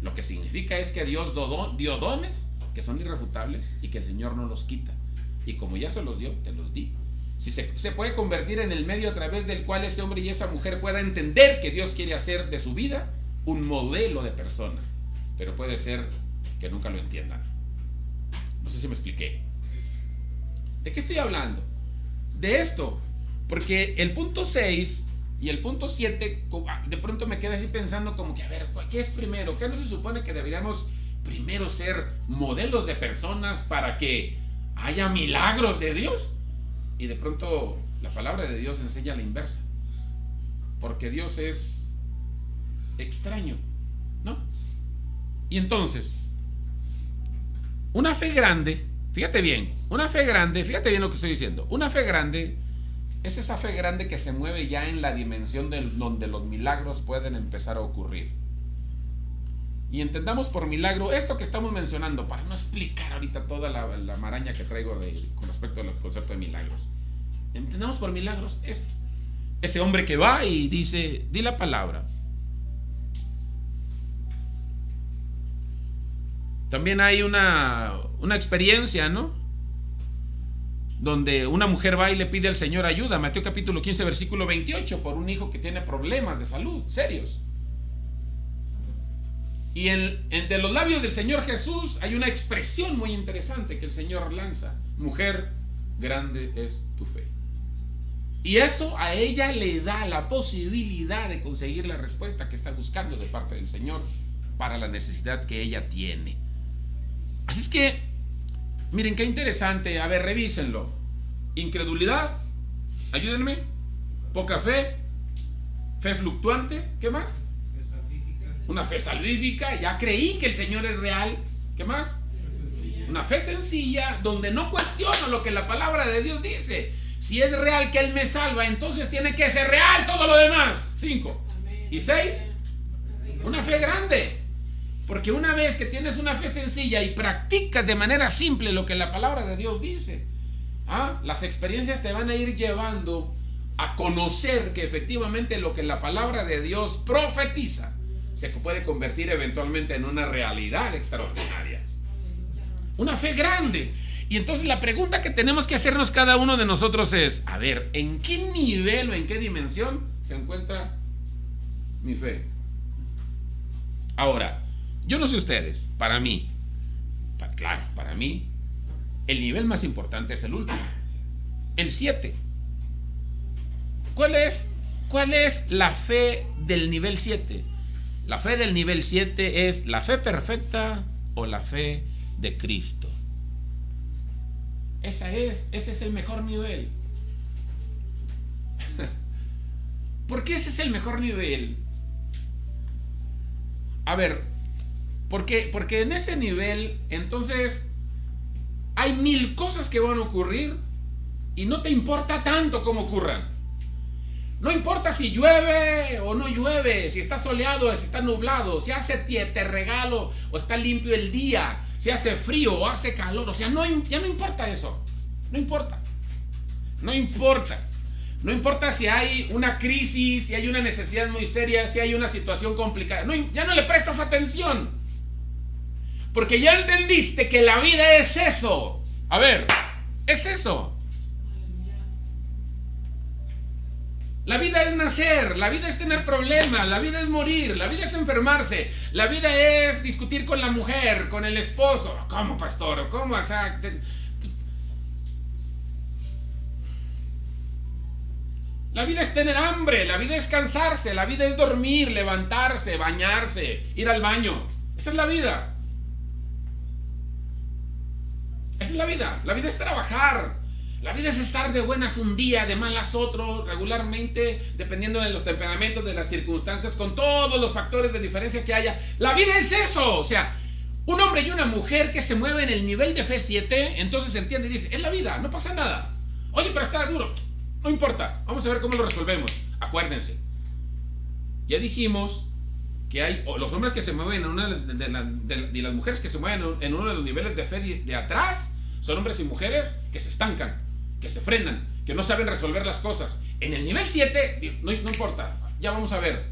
Lo que significa es que Dios dio dones que son irrefutables y que el Señor no los quita. Y como ya se los dio, te los di. Si se puede convertir en el medio a través del cual ese hombre y esa mujer pueda entender que Dios quiere hacer de su vida un modelo de persona. Pero puede ser que nunca lo entiendan. No sé si me expliqué. ¿De qué estoy hablando? De esto. Porque el punto 6... y el punto 7, de pronto me quedé así pensando como que, a ver, ¿qué es primero? ¿Qué no se supone que deberíamos primero ser modelos de personas para que haya milagros de Dios? Y de pronto la palabra de Dios enseña la inversa. Porque Dios es extraño, ¿no? Y entonces, una fe grande, fíjate bien fíjate bien lo que estoy diciendo. Una fe grande es esa fe grande que se mueve ya en la dimensión donde los milagros pueden empezar a ocurrir. Y entendamos por milagro esto que estamos mencionando, para no explicar ahorita toda la maraña que traigo con respecto al concepto de milagros. Entendamos por milagros esto. Ese hombre que va y dice, di la palabra. También hay una experiencia, ¿no? Donde una mujer va y le pide al Señor ayuda, Mateo capítulo 15 versículo 28, por un hijo que tiene problemas de salud serios. Y entre los labios del Señor Jesús hay una expresión muy interesante que el Señor lanza: mujer, grande es tu fe. Y eso a ella le da la posibilidad de conseguir la respuesta que está buscando de parte del Señor para la necesidad que ella tiene. Así es que miren qué interesante. A ver, revísenlo. Incredulidad, ayúdenme. Poca fe, fe fluctuante, ¿qué más? Una fe salvífica, ya creí que el Señor es real. ¿Qué más? Una fe sencilla, donde no cuestiono lo que la palabra de Dios dice. Si es real que Él me salva, entonces tiene que ser real todo lo demás. 5. Y 6, una fe grande. Porque una vez que tienes una fe sencilla y practicas de manera simple lo que la palabra de Dios dice, las experiencias te van a ir llevando a conocer que efectivamente lo que la palabra de Dios profetiza se puede convertir eventualmente en una realidad extraordinaria. Una fe grande. Y entonces la pregunta que tenemos que hacernos cada uno de nosotros es, a ver, ¿en qué nivel o en qué dimensión se encuentra mi fe? Ahora, yo no sé ustedes, para mí, para mí, el nivel más importante es el último, el 7. ¿Cuál es la fe del nivel 7? La fe del nivel 7 es la fe perfecta o la fe de Cristo. Ese es el mejor nivel. ¿Por qué ese es el mejor nivel? A ver, porque en ese nivel, entonces, hay 1000 cosas que van a ocurrir y no te importa tanto cómo ocurran. No importa si llueve o no llueve, si está soleado o si está nublado, si hace regalo o está limpio el día, si hace frío o hace calor. O sea, ya no importa eso. No importa. No importa. No importa si hay una crisis, si hay una necesidad muy seria, si hay una situación complicada. Ya no le prestas atención. Porque ya entendiste que la vida es eso. A ver, es eso. La vida es nacer, la vida es tener problemas, la vida es morir, la vida es enfermarse, la vida es discutir con la mujer, con el esposo. ¿Cómo, pastor? ¿Cómo? O sea, la vida es tener hambre, la vida es cansarse, la vida es dormir, levantarse, bañarse, ir al baño. Esa es la vida. Esa es la vida. La vida es trabajar. La vida es estar de buenas un día, de malas otro, regularmente, dependiendo de los temperamentos, de las circunstancias, con todos los factores de diferencia que haya. La vida es eso. O sea, un hombre y una mujer que se mueven en el nivel de fe 7, entonces se entiende y dice, es la vida, no pasa nada. Oye, pero está duro. No importa, vamos a ver cómo lo resolvemos. Acuérdense, ya dijimos que hay los hombres que se mueven en una y las mujeres que se mueven en uno de los niveles de fe de atrás son hombres y mujeres que se estancan, que se frenan, que no saben resolver las cosas. En el nivel 7, no importa, ya vamos a ver.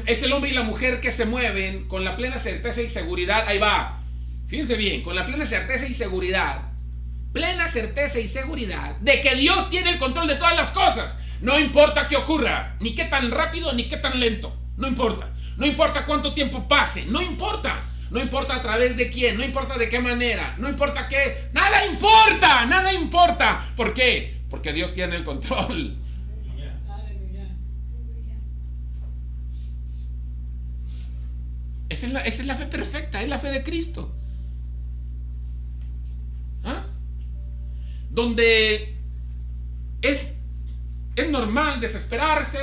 Es el hombre y la mujer que se mueven con la plena certeza y seguridad. Ahí va, fíjense bien, con la plena certeza y seguridad de que Dios tiene el control de todas las cosas. No importa qué ocurra, ni qué tan rápido ni qué tan lento. No importa cuánto tiempo pase. No importa a través de quién, no importa de qué manera, no importa qué, nada importa. ¿Por qué? Porque Dios tiene el control. Esa es la fe perfecta, es la fe de Cristo. Donde es normal desesperarse,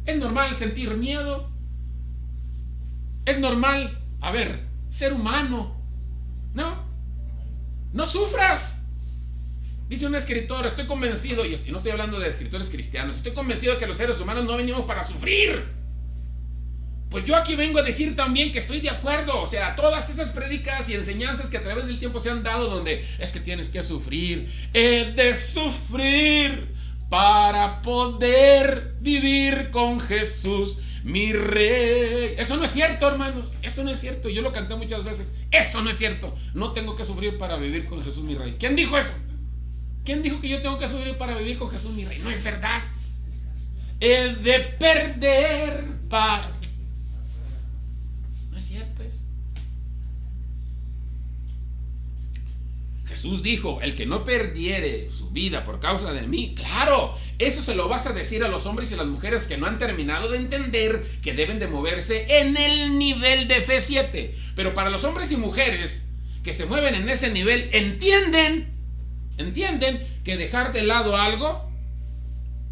es normal sentir miedo, es normal, ser humano. No sufras. Dice un escritor, estoy convencido, y no estoy hablando de escritores cristianos, estoy convencido de que los seres humanos no venimos para sufrir. Pues yo aquí vengo a decir también que estoy de acuerdo. O sea, todas esas prédicas y enseñanzas que a través del tiempo se han dado, donde es que tienes que sufrir, he de sufrir para poder vivir con Jesús, mi rey. Eso no es cierto, hermanos. Eso no es cierto. Yo lo canté muchas veces. Eso no es cierto. No tengo que sufrir para vivir con Jesús, mi rey. ¿Quién dijo eso? ¿Quién dijo que yo tengo que sufrir para vivir con Jesús, mi rey? No es verdad. He de perder para... No es cierto eso. Jesús dijo, el que no perdiere su vida por causa de mí, claro, eso se lo vas a decir a los hombres y las mujeres que no han terminado de entender que deben de moverse en el nivel de fe 7. Pero para los hombres y mujeres que se mueven en ese nivel, entienden que dejar de lado algo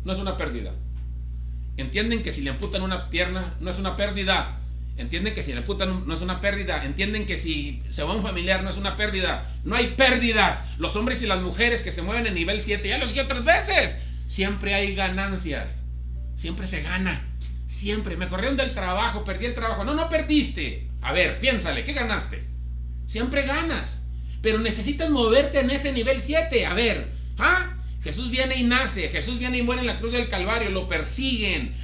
no es una pérdida. Entienden que si le amputan una pierna no es una pérdida. Entienden que si le amputan no es una pérdida. Entienden que si se va un familiar no es una pérdida. No hay pérdidas. Los hombres y las mujeres que se mueven en nivel 7, ya los dije otras veces, siempre hay ganancias. Siempre se gana. Siempre. Me corrieron del trabajo, perdí el trabajo. No perdiste. A ver, piénsale, ¿qué ganaste? Siempre ganas. Pero necesitas moverte en ese nivel 7. A ver, Jesús viene y nace. Jesús viene y muere en la cruz del Calvario. Lo persiguen.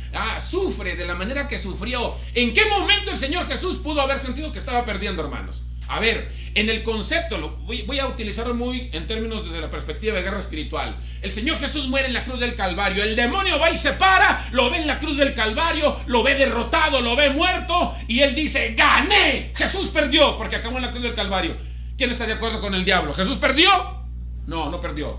Sufre de la manera que sufrió. ¿En qué momento el Señor Jesús pudo haber sentido que estaba perdiendo, hermanos? A ver, en el concepto, voy a utilizarlo muy en términos desde la perspectiva de guerra espiritual. El Señor Jesús muere en la cruz del Calvario. El demonio va y se para, lo ve en la cruz del Calvario, lo ve derrotado, lo ve muerto, y él dice: ¡gané! Jesús perdió porque acabó en la cruz del Calvario. ¿Quién está de acuerdo con el diablo? ¿Jesús perdió? No perdió.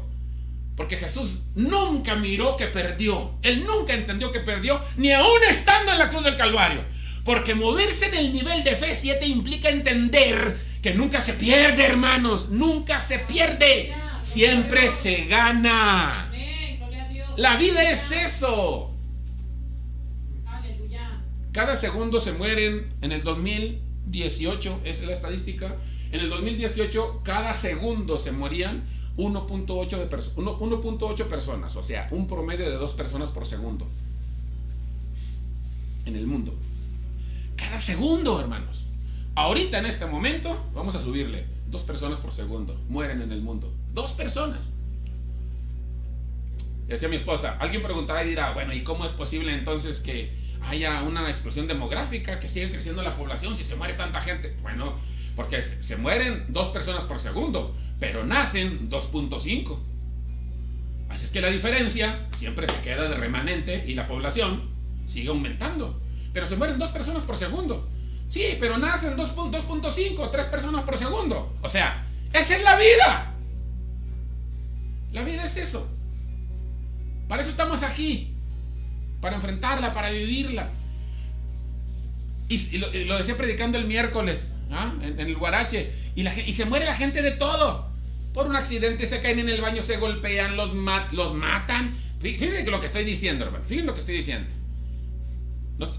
Porque Jesús nunca miró que perdió. Él nunca entendió que perdió, ni aún estando en la cruz del Calvario. Porque moverse en el nivel de fe 7 implica entender que nunca se pierde, hermanos. Nunca se pierde. Siempre se gana. La vida es eso. Cada segundo se mueren. En el 2018, esa es la estadística. En el 2018, cada segundo se morían 1.8 personas. O sea, un promedio de 2 personas por segundo. En el mundo. Cada segundo, hermanos. Ahorita, en este momento, vamos a subirle 2 personas por segundo. Mueren en el mundo. 2 personas. Decía mi esposa, alguien preguntará y dirá: bueno, ¿y cómo es posible entonces que haya una explosión demográfica, que siga creciendo la población si se muere tanta gente? Bueno, porque se mueren 2 personas por segundo, pero nacen 2.5. Así es que la diferencia siempre se queda de remanente y la población sigue aumentando. Pero se mueren 2 personas por segundo. Sí, pero nacen 2.5, 3 personas por segundo. O sea, esa es la vida. La vida es eso. Para eso estamos aquí. Para enfrentarla, para vivirla. Y lo decía predicando el miércoles, en el Guarache. Y se muere la gente de todo. Por un accidente, se caen en el baño, se golpean, los matan. Fíjense lo que estoy diciendo, hermano. Fíjense lo que estoy diciendo.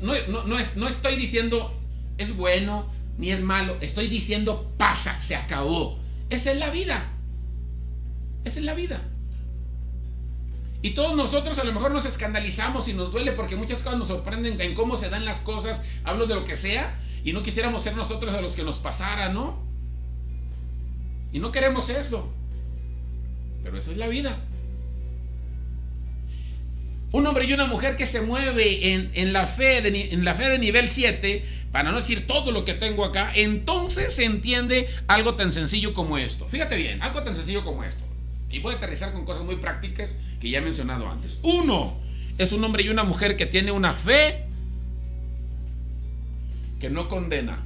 No estoy diciendo es bueno ni es malo. Estoy diciendo pasa, se acabó. Esa es la vida. Esa es la vida. Y todos nosotros a lo mejor nos escandalizamos y nos duele porque muchas cosas nos sorprenden en cómo se dan las cosas. Hablo de lo que sea y no quisiéramos ser nosotros a los que nos pasara, ¿no? Y no queremos eso. Pero eso es la vida. Un hombre y una mujer que se mueve en la fe de nivel 7, para no decir todo lo que tengo acá, entonces se entiende algo tan sencillo como esto. Fíjate bien, algo tan sencillo como esto. Y voy a aterrizar con cosas muy prácticas que ya he mencionado antes. 1, es un hombre y una mujer que tiene una fe que no condena.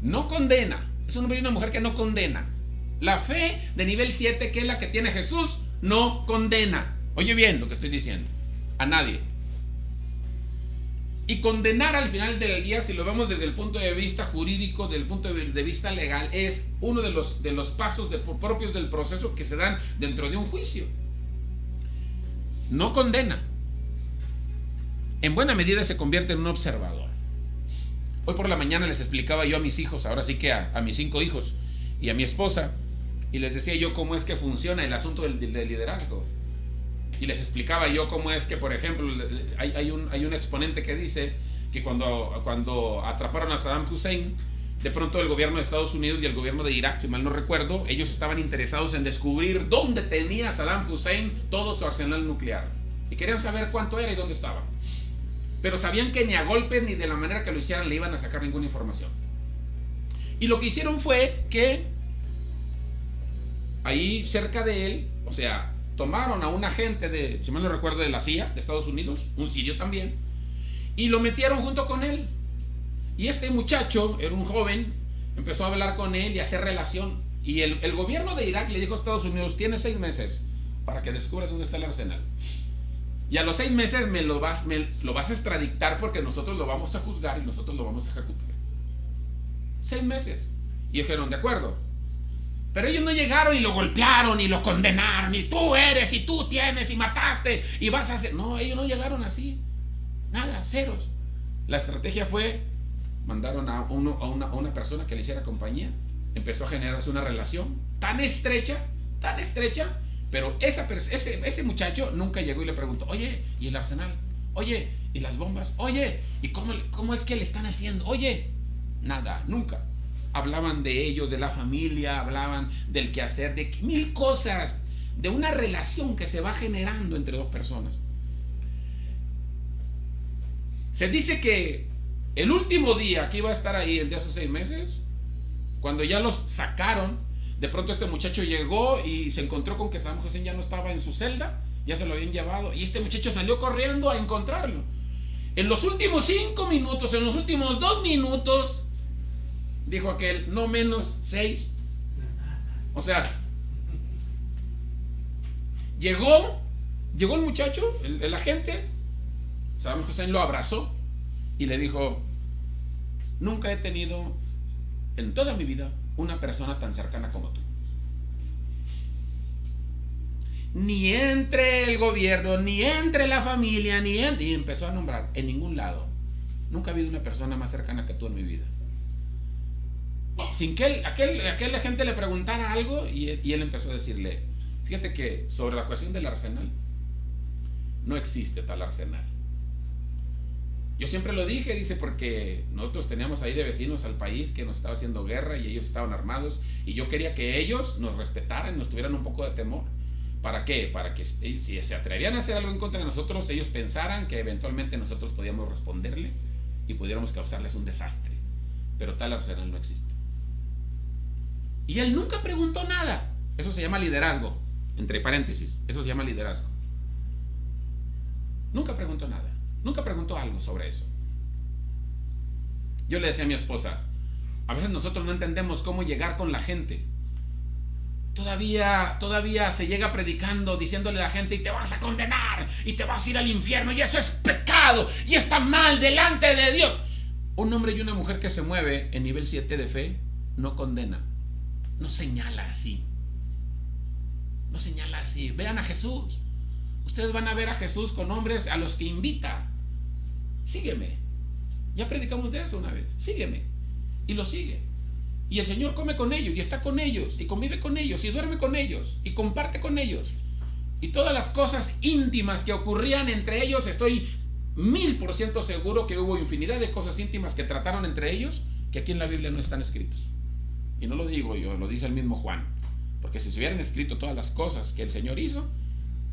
No condena. Es un hombre y una mujer que no condena. La fe de nivel 7, que es la que tiene Jesús, no condena. Oye bien lo que estoy diciendo. A nadie. Y condenar al final del día, si lo vemos desde el punto de vista jurídico, desde el punto de vista legal, es uno de los pasos propios del proceso que se dan dentro de un juicio. No condena. En buena medida se convierte en un observador. Hoy por la mañana les explicaba yo a mis hijos, ahora sí que a mis 5 hijos y a mi esposa, y les decía yo cómo es que funciona el asunto del liderazgo. Y les explicaba yo cómo es que, por ejemplo, hay un exponente que dice que cuando atraparon a Saddam Hussein, de pronto el gobierno de Estados Unidos y el gobierno de Irak, si mal no recuerdo, ellos estaban interesados en descubrir dónde tenía Saddam Hussein todo su arsenal nuclear. Y querían saber cuánto era y dónde estaba. Pero sabían que ni a golpes ni de la manera que lo hicieran le iban a sacar ninguna información. Y lo que hicieron fue que ahí cerca de él, o sea, tomaron a un agente de, si mal no recuerdo, de la CIA de Estados Unidos, un sirio también, y lo metieron junto con él. Y este muchacho, era un joven, empezó a hablar con él y a hacer relación. Y el gobierno de Irak le dijo a Estados Unidos: tienes 6 meses para que descubras dónde está el arsenal. Y a los 6 meses me lo vas a extraditar porque nosotros lo vamos a juzgar y nosotros lo vamos a ejecutar. 6 meses. Y dijeron: de acuerdo. Pero ellos no llegaron y lo golpearon y lo condenaron y tú eres y tú tienes y mataste y vas a hacer. No, ellos no llegaron así. Nada, ceros. La estrategia fue: mandaron a una persona que le hiciera compañía. Empezó a generarse una relación tan estrecha Pero ese muchacho nunca llegó y le preguntó, oye, ¿y el arsenal? Oye, ¿y las bombas? Oye, ¿y cómo es que le están haciendo? Oye, nada, nunca. Hablaban de ellos, de la familia, hablaban del quehacer, de mil cosas, de una relación que se va generando entre dos personas. Se dice que el último día que iba a estar ahí, el de esos 6 meses, cuando ya los sacaron, de pronto este muchacho llegó y se encontró con que Saddam Hussein ya no estaba en su celda, ya se lo habían llevado, y este muchacho salió corriendo a encontrarlo. En los últimos 5 minutos, en los últimos 2 minutos, dijo aquel, no menos 6. O sea, llegó el muchacho, el agente, Saddam Hussein lo abrazó y le dijo, nunca he tenido en toda mi vida una persona tan cercana como tú. Ni entre el gobierno, ni entre la familia, y empezó a nombrar, en ningún lado. Nunca ha habido una persona más cercana que tú en mi vida. Sin que aquel agente le preguntara algo, y él empezó a decirle, fíjate que sobre la cuestión del arsenal, no existe tal arsenal. Yo siempre lo dije, dice, porque nosotros teníamos ahí de vecinos al país que nos estaba haciendo guerra y ellos estaban armados, y yo quería que ellos nos respetaran, nos tuvieran un poco de temor. ¿Para qué? Para que si se atrevían a hacer algo en contra de nosotros, ellos pensaran que eventualmente nosotros podíamos responderle y pudiéramos causarles un desastre. Pero tal arsenal no existe. Y él nunca preguntó nada. Eso se llama liderazgo, entre paréntesis, eso se llama liderazgo. Nunca preguntó nada. Nunca preguntó algo sobre eso. Yo le decía a mi esposa, a veces nosotros no entendemos cómo llegar con la gente. Todavía se llega predicando, diciéndole a la gente, y te vas a condenar, y te vas a ir al infierno, y eso es pecado, y está mal delante de Dios. Un hombre y una mujer que se mueve en nivel 7 de fe, no condena, no señala así. No señala así. Vean a Jesús. Ustedes van a ver a Jesús con hombres a los que invita. Sígueme. Ya predicamos de eso una vez. Sígueme. Y lo sigue. Y el Señor come con ellos, y está con ellos, y convive con ellos, y duerme con ellos, y comparte con ellos. Y todas las cosas íntimas que ocurrían entre ellos, estoy 1000% seguro que hubo infinidad de cosas íntimas que trataron entre ellos, que aquí en la Biblia no están escritos. Y no lo digo yo, lo dice el mismo Juan. Porque si se hubieran escrito todas las cosas que el Señor hizo,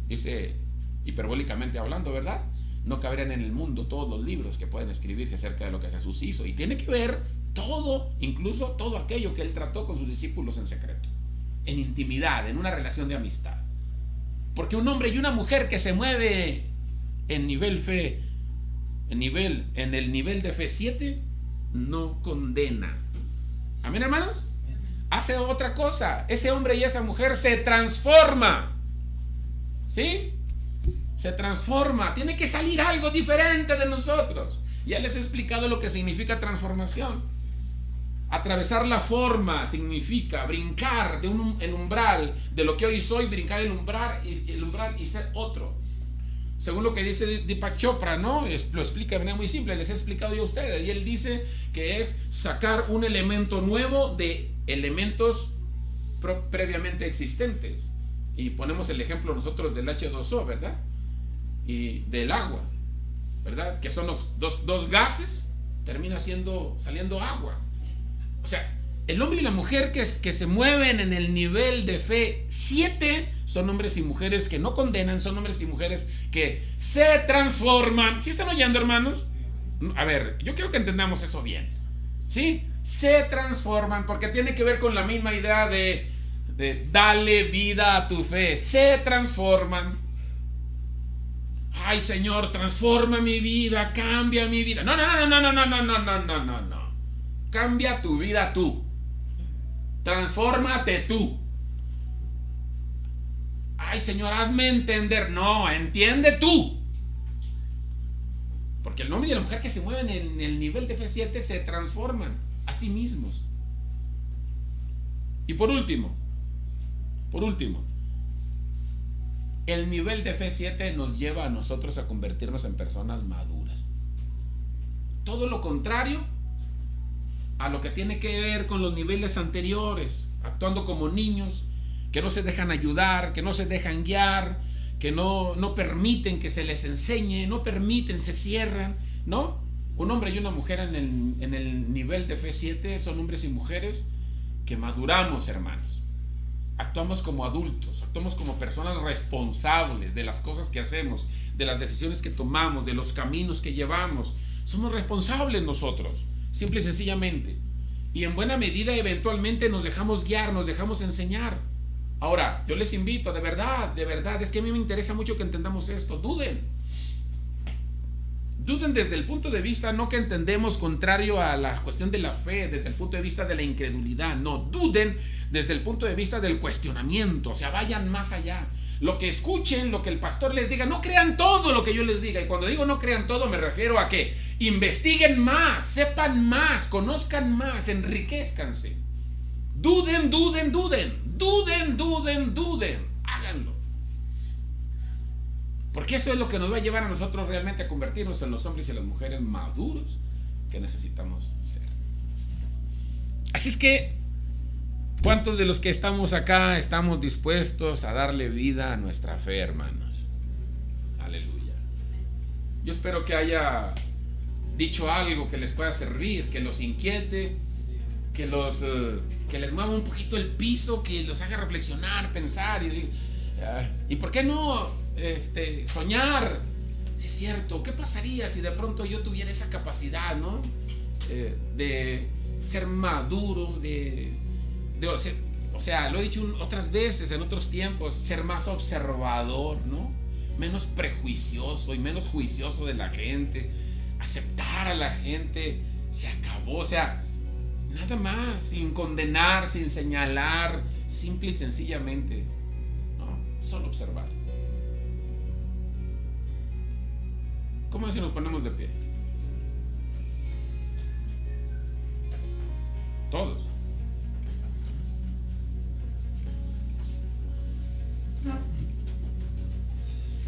dice hiperbólicamente hablando, ¿verdad? No cabrían en el mundo todos los libros que pueden escribirse acerca de lo que Jesús hizo. Y tiene que ver todo, incluso todo aquello que él trató con sus discípulos en secreto, en intimidad, en una relación de amistad. Porque un hombre y una mujer que se mueve en nivel fe, en el nivel de fe 7, no condena. ¿Amén, hermanos? Hace otra cosa. Ese hombre y esa mujer se transforma. ¿Sí? Se transforma. Tiene que salir algo diferente de nosotros. Ya les he explicado lo que significa transformación. Atravesar la forma significa brincar de el umbral de lo que hoy soy, brincar el umbral y ser otro. Según lo que dice Deepak Chopra, ¿no? Lo explica de manera muy simple, les he explicado yo a ustedes. Y él dice que es sacar un elemento nuevo de elementos previamente existentes. Y ponemos el ejemplo nosotros del H2O, ¿verdad? Y del agua, ¿verdad? Que son dos gases, termina saliendo agua. O sea, el hombre y la mujer que se mueven en el nivel de fe 7 son hombres y mujeres que no condenan, son hombres y mujeres que se transforman. ¿Sí están oyendo, hermanos? A ver, yo quiero que entendamos eso bien. ¿Sí? Se transforman, porque tiene que ver con la misma idea de dale vida a tu fe. Se transforman. Ay, Señor, transforma mi vida, cambia mi vida. No. Cambia tu vida tú. Transfórmate tú. Ay, Señor, hazme entender. No, entiende tú. Porque el hombre y la mujer que se mueven en el nivel de fe 7 se transforman a sí mismos. Y por último, el nivel de fe 7 nos lleva a nosotros a convertirnos en personas maduras. Todo lo contrario a lo que tiene que ver con los niveles anteriores, actuando como niños, que no se dejan ayudar, que no se dejan guiar, que no permiten que se les enseñe, no permiten, se cierran, ¿no? Un hombre y una mujer en el nivel de fe 7 son hombres y mujeres que maduramos, hermanos. Actuamos como adultos, actuamos como personas responsables de las cosas que hacemos, de las decisiones que tomamos, de los caminos que llevamos. Somos responsables nosotros, simple y sencillamente. Y en buena medida, eventualmente, nos dejamos guiar, nos dejamos enseñar. Ahora, yo les invito, de verdad, es que a mí me interesa mucho que entendamos esto. Duden desde el punto de vista, no que entendemos contrario a la cuestión de la fe, desde el punto de vista de la incredulidad. No, duden desde el punto de vista del cuestionamiento. O sea, vayan más allá. Lo que escuchen, lo que el pastor les diga, no crean todo lo que yo les diga. Y cuando digo no crean todo, me refiero a que investiguen más, sepan más, conozcan más, enriquezcanse. Duden. Háganlo. Porque eso es lo que nos va a llevar a nosotros realmente a convertirnos en los hombres y las mujeres maduros que necesitamos ser. Así es que, ¿cuántos de los que estamos acá estamos dispuestos a darle vida a nuestra fe, hermanos? Aleluya. Yo espero que haya dicho algo que les pueda servir, que los inquiete, que les mueva un poquito el piso, que los haga reflexionar, pensar y ¿por qué no soñar? Si es cierto, ¿qué pasaría si de pronto yo tuviera esa capacidad, ¿no? De ser maduro, o sea, lo he dicho otras veces, en otros tiempos, ser más observador, ¿no? Menos prejuicioso y menos juicioso de la gente, aceptar a la gente, se acabó, o sea, nada más, sin condenar, sin señalar, simple y sencillamente, ¿no? Solo observar. ¿Cómo es si nos ponemos de pie? Todos.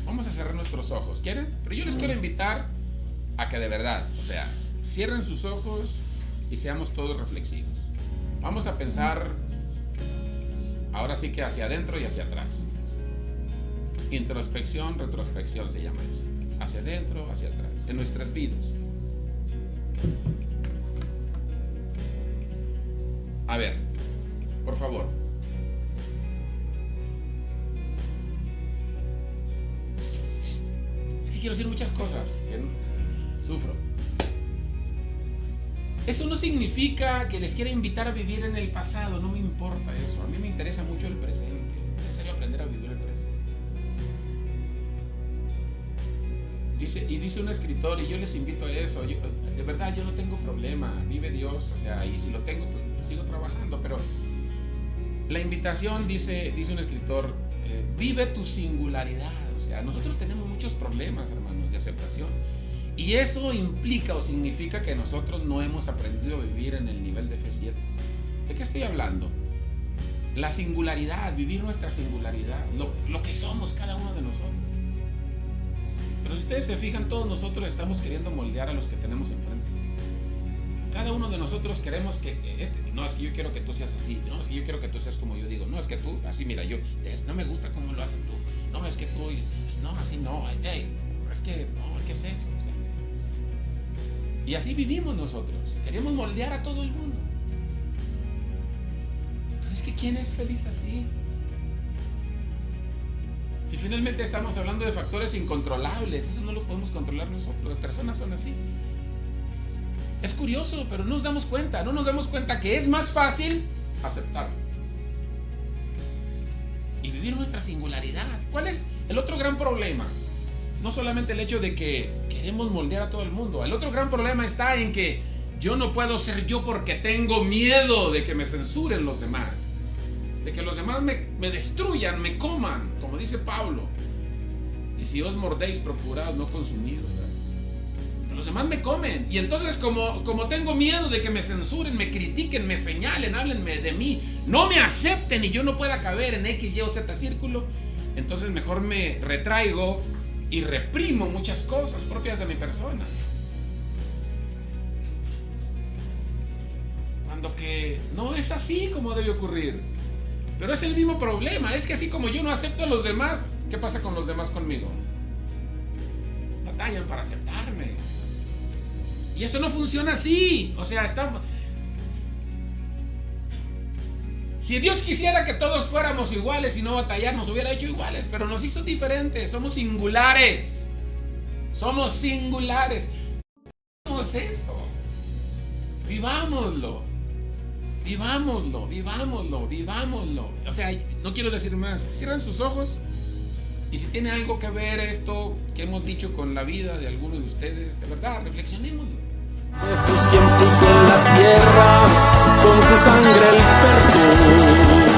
Vamos a cerrar nuestros ojos, ¿quieren? Pero yo les quiero invitar a que de verdad, o sea, cierren sus ojos y seamos todos reflexivos. Vamos a pensar ahora sí que hacia adentro y hacia atrás. Introspección, retrospección se llama eso. Hacia adentro, hacia atrás, en nuestras vidas. A ver, por favor. Aquí quiero decir muchas cosas que sufro. Eso no significa que les quiera invitar a vivir en el pasado, no me importa eso. A mí me interesa mucho el presente. Es necesario aprender a vivir el presente. Dice un escritor, y yo les invito a eso, de verdad yo no tengo problema, vive Dios, o sea, y si lo tengo, pues sigo trabajando, pero la invitación, dice un escritor, vive tu singularidad. O sea, nosotros tenemos muchos problemas, hermanos, de aceptación, y eso implica o significa que nosotros no hemos aprendido a vivir en el nivel de fe 7. ¿De qué estoy hablando? La singularidad, vivir nuestra singularidad, lo que somos cada uno de nosotros. Pero si ustedes se fijan, todos nosotros estamos queriendo moldear a los que tenemos enfrente. Cada uno de nosotros queremos que no, es que yo quiero que tú seas así, no, es que yo quiero que tú seas como yo digo, no, es que tú, así mira, no me gusta cómo lo haces tú, no, es que tú, no, así no, es que, no, ¿qué es eso? O sea, y así vivimos nosotros, queremos moldear a todo el mundo. Pero es que ¿quién es feliz así? Si finalmente estamos hablando de factores incontrolables, eso no los podemos controlar nosotros, las personas son así. Es curioso, pero no nos damos cuenta que es más fácil aceptar y vivir nuestra singularidad. ¿Cuál es el otro gran problema? No solamente el hecho de que queremos moldear a todo el mundo, el otro gran problema está en que yo no puedo ser yo porque tengo miedo de que me censuren los demás, de que los demás me destruyan, me coman, como dice Pablo. Y si os mordéis, procurad no consumir, ¿verdad? Pero los demás me comen. Y entonces como tengo miedo de que me censuren, me critiquen, me señalen, háblenme de mí, no me acepten y yo no pueda caber en X, Y o Z círculo, entonces mejor me retraigo y reprimo muchas cosas propias de mi persona. Cuando que no es así como debe ocurrir. Pero es el mismo problema. Es que así como yo no acepto a los demás, ¿qué pasa con los demás conmigo? Batallan para aceptarme. Y eso no funciona así. O sea, si Dios quisiera que todos fuéramos iguales y no batallar, nos hubiera hecho iguales, pero nos hizo diferentes. Somos singulares. Somos singulares. Vivamos eso. Vivámoslo. Vivámoslo, vivámoslo, vivámoslo. O sea, no quiero decir más. Cierran sus ojos. Y si tiene algo que ver esto que hemos dicho con la vida de algunos de ustedes, de verdad, reflexionémoslo. Jesús quien puso en la tierra con su sangre el perdón.